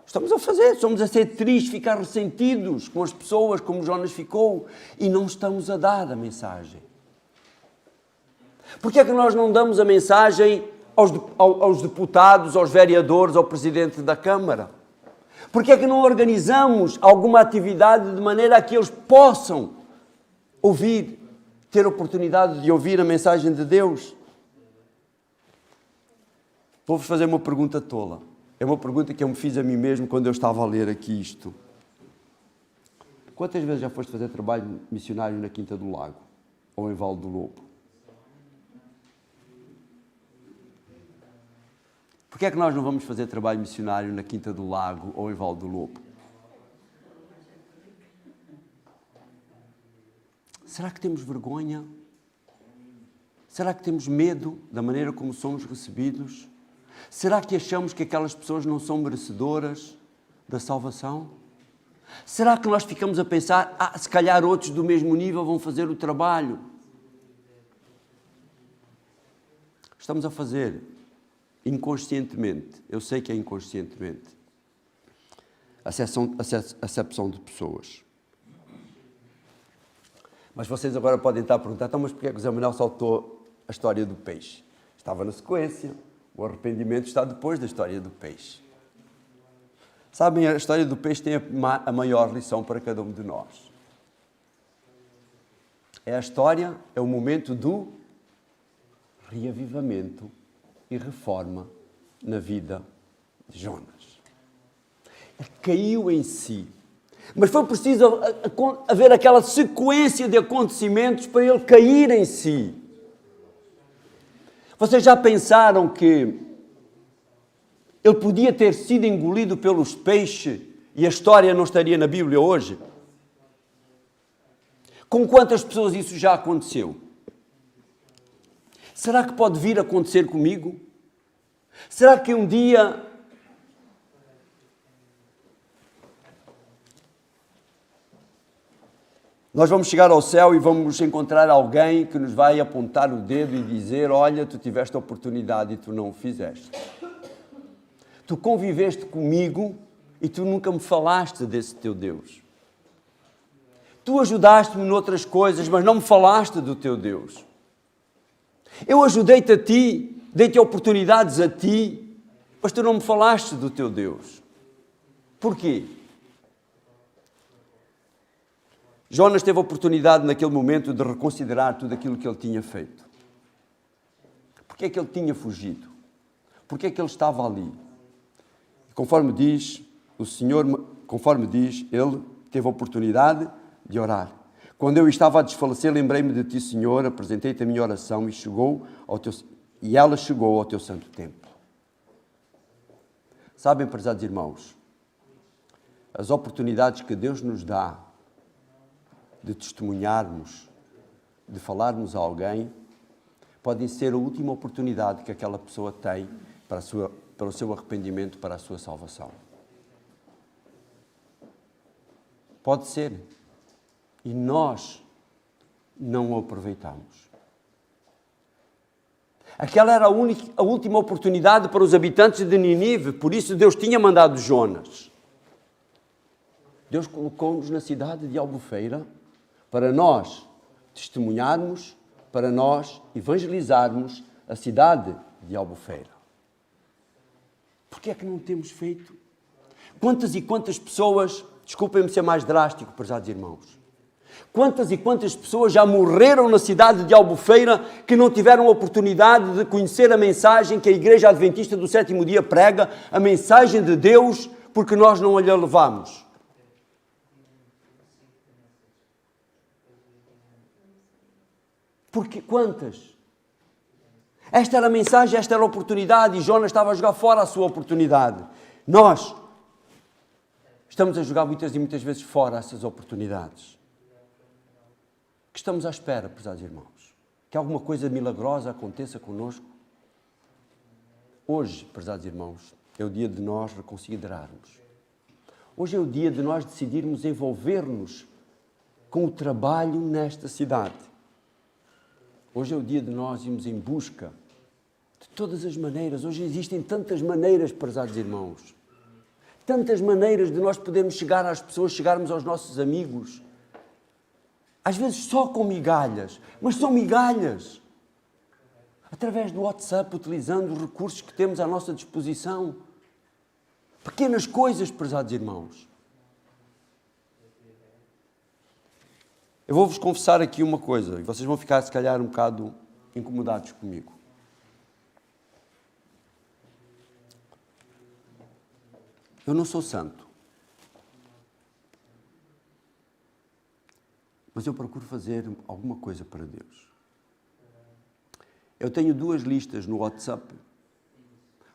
Estamos a ser tristes, ficar ressentidos com as pessoas, como Jonas ficou, e não estamos a dar a mensagem. Porque é que nós não damos a mensagem aos deputados, aos vereadores, ao presidente da Câmara? Porque é que não organizamos alguma atividade de maneira a que eles possam ouvir, ter a oportunidade de ouvir a mensagem de Deus? Vou-vos fazer uma pergunta tola. É uma pergunta que eu me fiz a mim mesmo quando eu estava a ler aqui isto. Quantas vezes já foste fazer trabalho missionário na Quinta do Lago? Ou em Vale do Lobo? Porquê é que nós não vamos fazer trabalho missionário na Quinta do Lago ou em Vale do Lobo? Será que temos vergonha? Será que temos medo da maneira como somos recebidos? Será que achamos que aquelas pessoas não são merecedoras da salvação? Será que nós ficamos a pensar, se calhar outros do mesmo nível vão fazer o trabalho? Estamos a fazer inconscientemente, eu sei que é inconscientemente, acepção de pessoas. Mas vocês agora podem estar a perguntar, então, mas porquê é que o Zé Manuel saltou a história do peixe? Estava na sequência. O arrependimento está depois da história do peixe. Sabem, a história do peixe tem a maior lição para cada um de nós. É a história, é o momento do reavivamento e reforma na vida de Jonas. Ele caiu em si. Mas foi preciso haver aquela sequência de acontecimentos para ele cair em si. Vocês já pensaram que ele podia ter sido engolido pelos peixes e a história não estaria na Bíblia hoje? Com quantas pessoas isso já aconteceu? Será que pode vir a acontecer comigo? Será que um dia nós vamos chegar ao céu e vamos encontrar alguém que nos vai apontar o dedo e dizer, olha, tu tiveste a oportunidade e tu não o fizeste. Tu conviveste comigo e tu nunca me falaste desse teu Deus. Tu ajudaste-me noutras coisas, mas não me falaste do teu Deus. Eu ajudei-te a ti, dei-te oportunidades a ti, mas tu não me falaste do teu Deus. Porquê? Jonas teve a oportunidade naquele momento de reconsiderar tudo aquilo que ele tinha feito. Porquê é que ele tinha fugido? Porquê é que ele estava ali? Conforme diz o Senhor, conforme diz, ele teve a oportunidade de orar. Quando eu estava a desfalecer, lembrei-me de ti, Senhor, apresentei-te a minha oração e ela chegou ao teu santo templo. Sabem, prezados irmãos, as oportunidades que Deus nos dá de testemunharmos, de falarmos a alguém, podem ser a última oportunidade que aquela pessoa tem para o seu arrependimento, para a sua salvação. Pode ser. E nós não o aproveitamos. Aquela era a última oportunidade para os habitantes de Nínive, por isso Deus tinha mandado Jonas. Deus colocou-nos na cidade de Albufeira para nós testemunharmos, para nós evangelizarmos a cidade de Albufeira. Por que é que não temos feito? Quantas e quantas pessoas, desculpem-me ser mais drástico, prezados irmãos, quantas e quantas pessoas já morreram na cidade de Albufeira que não tiveram a oportunidade de conhecer a mensagem que a Igreja Adventista do Sétimo Dia prega, a mensagem de Deus, porque nós não a lhe levamos? Porque quantas? Esta era a mensagem, esta era a oportunidade e Jonas estava a jogar fora a sua oportunidade. Nós estamos a jogar muitas e muitas vezes fora essas oportunidades. Que estamos à espera, prezados irmãos? Que alguma coisa milagrosa aconteça connosco? Hoje, prezados irmãos, é o dia de nós reconsiderarmos. Hoje é o dia de nós decidirmos envolver-nos com o trabalho nesta cidade. Hoje é o dia de nós irmos em busca de todas as maneiras. Hoje existem tantas maneiras, prezados irmãos. Tantas maneiras de nós podermos chegar às pessoas, chegarmos aos nossos amigos. Às vezes só com migalhas, mas são migalhas. Através do WhatsApp, utilizando os recursos que temos à nossa disposição. Pequenas coisas, prezados irmãos. Eu vou-vos confessar aqui uma coisa, e vocês vão ficar, se calhar, um bocado incomodados comigo. Eu não sou santo. Mas eu procuro fazer alguma coisa para Deus. Eu tenho 2 listas no WhatsApp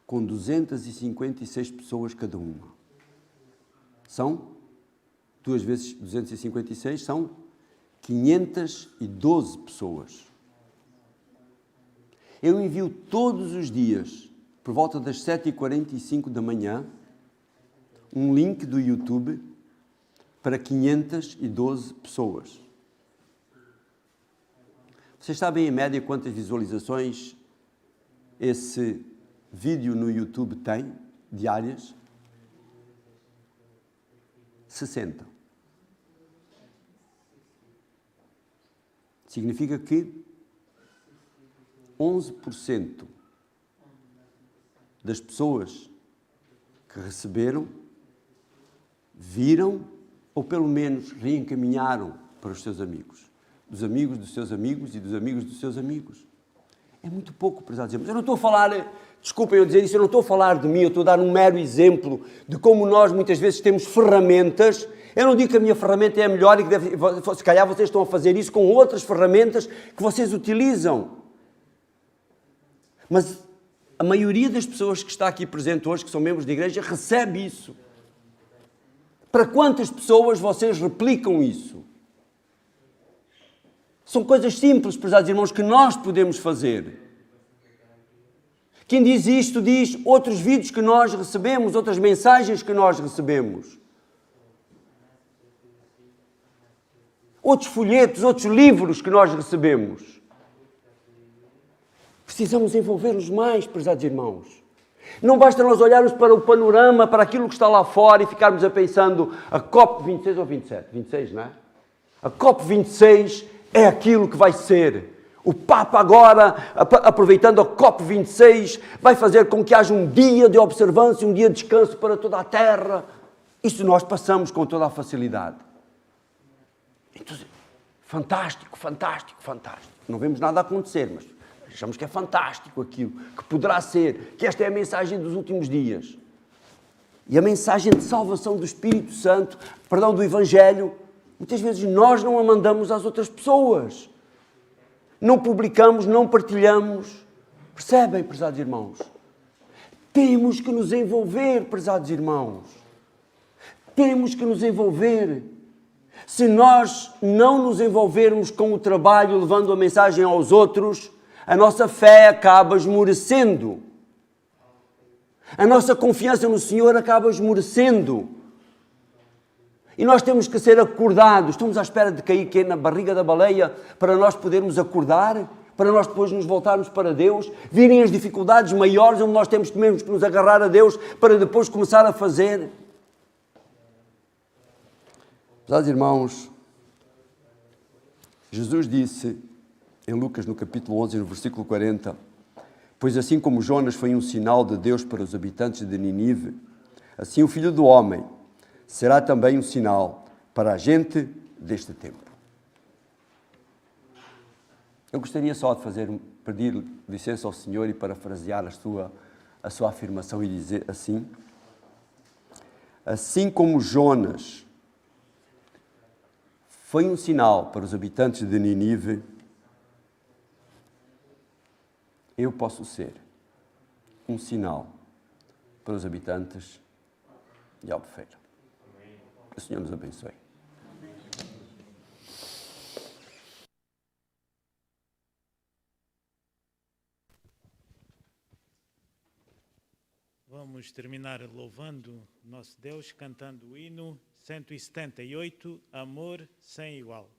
com 256 pessoas cada uma. São 2 vezes 256, são 512 pessoas. Eu envio todos os dias, por volta das 7h45 da manhã, um link do YouTube para 512 pessoas. Vocês sabem em média quantas visualizações esse vídeo no YouTube tem, diárias? 60. Significa que 11% das pessoas que receberam, viram ou pelo menos reencaminharam para os seus amigos. Dos amigos dos seus amigos e dos amigos dos seus amigos. É muito pouco, prezados irmãos. Eu não estou a falar, desculpem eu dizer isso, eu não estou a falar de mim, eu estou a dar um mero exemplo de como nós muitas vezes temos ferramentas. Eu não digo que a minha ferramenta é a melhor e que se calhar vocês estão a fazer isso com outras ferramentas que vocês utilizam. Mas a maioria das pessoas que está aqui presente hoje, que são membros da igreja, recebe isso. Para quantas pessoas vocês replicam isso? São coisas simples, prezados irmãos, que nós podemos fazer. Quem diz isto diz outros vídeos que nós recebemos, outras mensagens que nós recebemos. Outros folhetos, outros livros que nós recebemos. Precisamos envolver-nos mais, prezados irmãos. Não basta nós olharmos para o panorama, para aquilo que está lá fora e ficarmos a pensando a COP 26 ou 27? 26, não é? A COP26 é aquilo que vai ser. O Papa agora, aproveitando a COP26, vai fazer com que haja um dia de observância, um dia de descanso para toda a Terra. Isso nós passamos com toda a facilidade. Então, fantástico, fantástico, fantástico. Não vemos nada acontecer, mas achamos que é fantástico aquilo, que poderá ser, que esta é a mensagem dos últimos dias. E a mensagem de salvação do Espírito Santo, perdão, do Evangelho, muitas vezes nós não a mandamos às outras pessoas. Não publicamos, não partilhamos. Percebem, prezados irmãos? Temos que nos envolver, prezados irmãos. Temos que nos envolver. Se nós não nos envolvermos com o trabalho, levando a mensagem aos outros, a nossa fé acaba esmorecendo. A nossa confiança no Senhor acaba esmorecendo. E nós temos que ser acordados. Estamos à espera de cair na barriga da baleia para nós podermos acordar, para nós depois nos voltarmos para Deus, virem as dificuldades maiores onde nós temos mesmo que nos agarrar a Deus para depois começar a fazer. Meus irmãos, Jesus disse em Lucas no capítulo 11, no versículo 40, pois assim como Jonas foi um sinal de Deus para os habitantes de Ninive, assim o Filho do Homem será também um sinal para a gente deste tempo. Eu gostaria só de pedir licença ao Senhor e parafrasear a sua afirmação e dizer assim: assim como Jonas foi um sinal para os habitantes de Ninive, eu posso ser um sinal para os habitantes de Albufeira. Que o Senhor nos abençoe. Vamos terminar louvando nosso Deus, cantando o hino 178, Amor Sem Igual.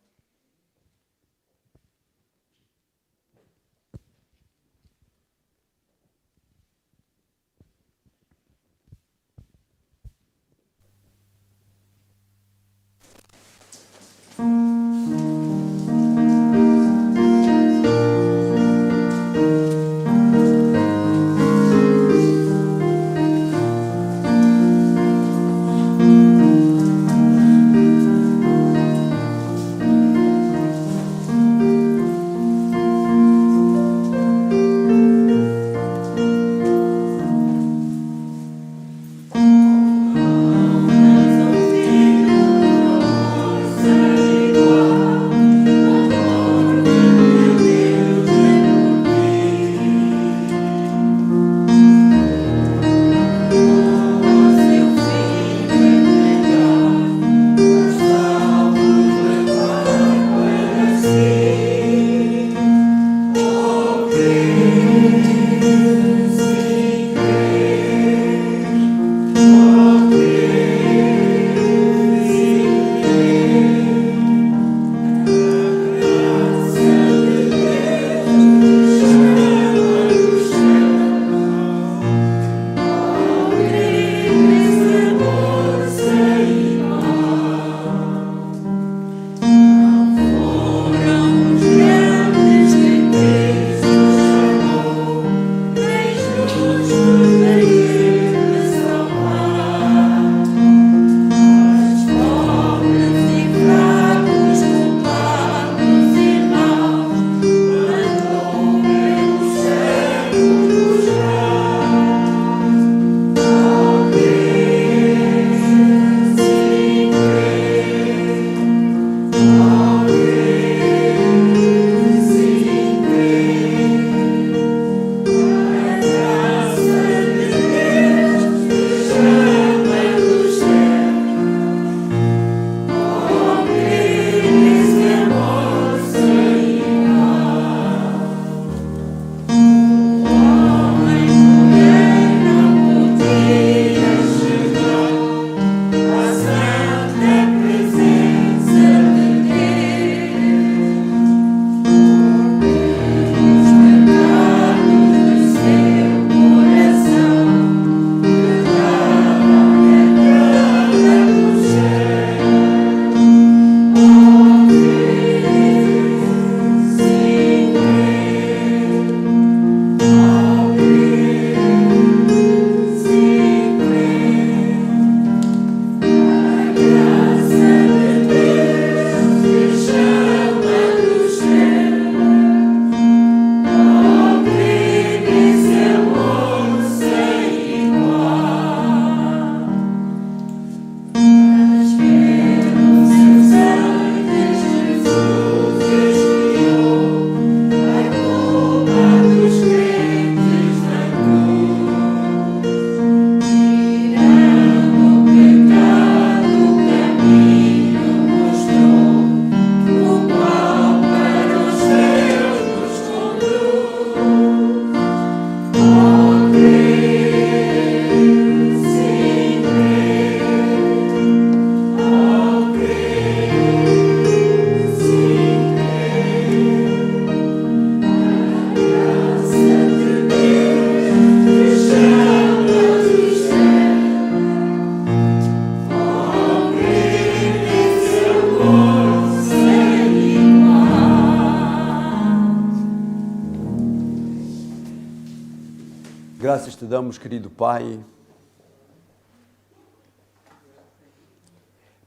Graças te damos, querido Pai,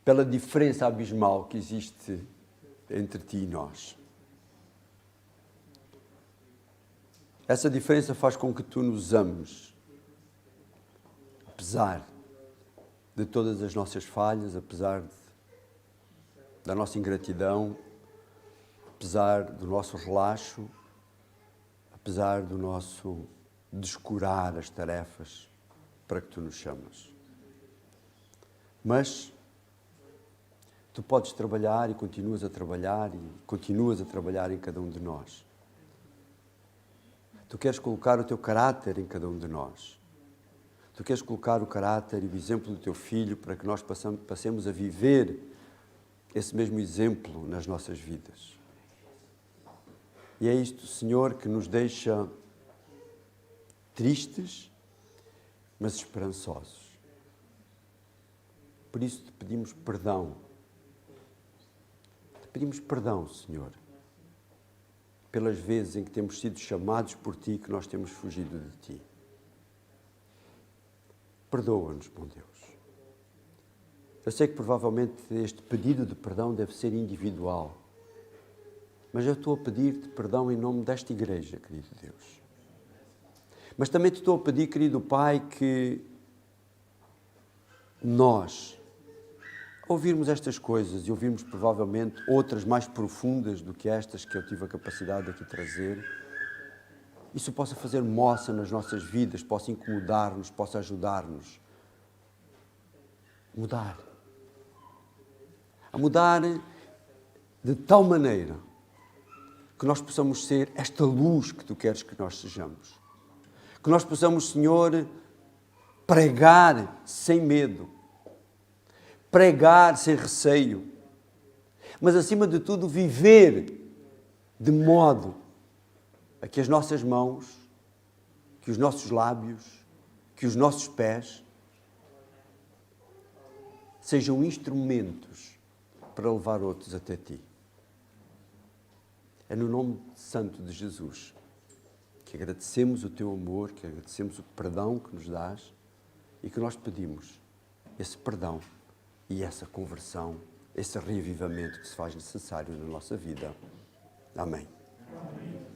pela diferença abismal que existe entre ti e nós. Essa diferença faz com que tu nos ames, apesar de todas as nossas falhas, apesar da nossa ingratidão, apesar do nosso relaxo, apesar do nosso descurar as tarefas para que tu nos chamas. Mas tu podes trabalhar e continuas a trabalhar em cada um de nós. Tu queres colocar o teu caráter em cada um de nós. Tu queres colocar o caráter e o exemplo do teu Filho para que nós passemos a viver esse mesmo exemplo nas nossas vidas. E é isto, Senhor, que nos deixa tristes, mas esperançosos. Por isso te pedimos perdão. Te pedimos perdão, Senhor, pelas vezes em que temos sido chamados por Ti e que nós temos fugido de Ti. Perdoa-nos, bom Deus. Eu sei que provavelmente este pedido de perdão deve ser individual, mas eu estou a pedir-te perdão em nome desta igreja, querido Deus. Mas também te estou a pedir, querido Pai, que nós, ao ouvirmos estas coisas e ouvirmos provavelmente outras mais profundas do que estas que eu tive a capacidade de aqui trazer, isso possa fazer moça nas nossas vidas, possa incomodar-nos, possa ajudar-nos a mudar de tal maneira que nós possamos ser esta luz que tu queres que nós sejamos. Que nós possamos, Senhor, pregar sem medo, pregar sem receio, mas acima de tudo viver de modo a que as nossas mãos, que os nossos lábios, que os nossos pés sejam instrumentos para levar outros até Ti. É no nome santo de Jesus que agradecemos o Teu amor, que agradecemos o perdão que nos dás e que nós pedimos esse perdão e essa conversão, esse reavivamento que se faz necessário na nossa vida. Amém. Amen.